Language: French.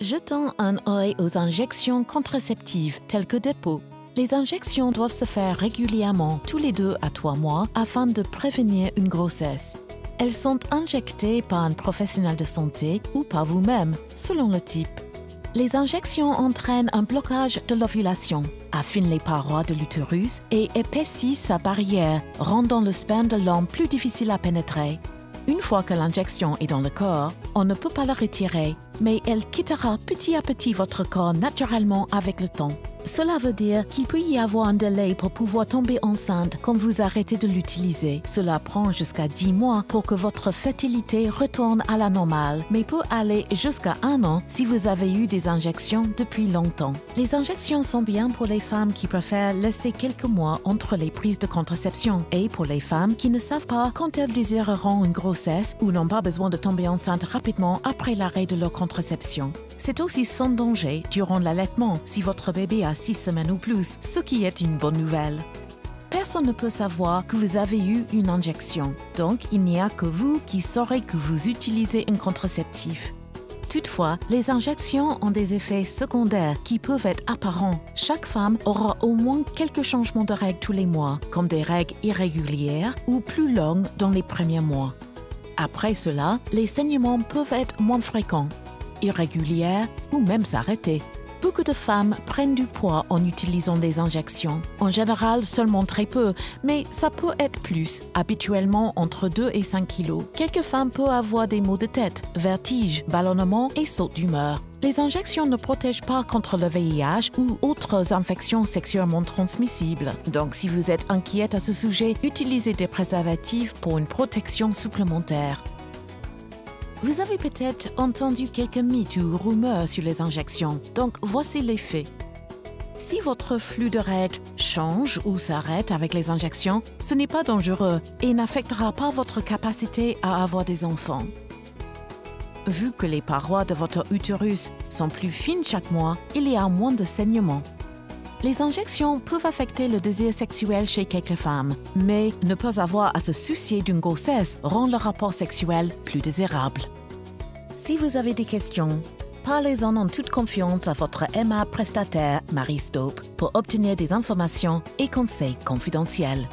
Jetons un œil aux injections contraceptives telles que dépôt. Les injections doivent se faire régulièrement, tous les 2 à 3 mois, afin de prévenir une grossesse. Elles sont injectées par un professionnel de santé ou par vous-même, selon le type. Les injections entraînent un blocage de l'ovulation, affinent les parois de l'utérus et épaississent sa barrière, rendant le sperme de l'homme plus difficile à pénétrer. Une fois que l'injection est dans le corps, on ne peut pas la retirer, mais elle quittera petit à petit votre corps naturellement avec le temps. Cela veut dire qu'il peut y avoir un délai pour pouvoir tomber enceinte quand vous arrêtez de l'utiliser. Cela prend jusqu'à 10 mois pour que votre fertilité retourne à la normale, mais peut aller jusqu'à 1 an si vous avez eu des injections depuis longtemps. Les injections sont bien pour les femmes qui préfèrent laisser quelques mois entre les prises de contraception et pour les femmes qui ne savent pas quand elles désireront une grossesse ou n'ont pas besoin de tomber enceinte rapidement après l'arrêt de leur contraception. C'est aussi sans danger durant l'allaitement si votre bébé a 6 semaines ou plus, ce qui est une bonne nouvelle. Personne ne peut savoir que vous avez eu une injection, donc il n'y a que vous qui saurez que vous utilisez un contraceptif. Toutefois, les injections ont des effets secondaires qui peuvent être apparents. Chaque femme aura au moins quelques changements de règles tous les mois, comme des règles irrégulières ou plus longues dans les premiers mois. Après cela, les saignements peuvent être moins fréquents, irrégulières ou même s'arrêter. Beaucoup de femmes prennent du poids en utilisant des injections. En général, seulement très peu, mais ça peut être plus, habituellement entre 2 et 5 kilos. Quelques femmes peuvent avoir des maux de tête, vertiges, ballonnements et sautes d'humeur. Les injections ne protègent pas contre le VIH ou autres infections sexuellement transmissibles. Donc, si vous êtes inquiète à ce sujet, utilisez des préservatifs pour une protection supplémentaire. Vous avez peut-être entendu quelques mythes ou rumeurs sur les injections, donc voici les faits. Si votre flux de règles change ou s'arrête avec les injections, ce n'est pas dangereux et n'affectera pas votre capacité à avoir des enfants. Vu que les parois de votre utérus sont plus fines chaque mois, il y a moins de saignements. Les injections peuvent affecter le désir sexuel chez quelques femmes, mais ne pas avoir à se soucier d'une grossesse rend le rapport sexuel plus désirable. Si vous avez des questions, parlez-en en toute confiance à votre aimable prestataire Marie Staupe pour obtenir des informations et conseils confidentiels.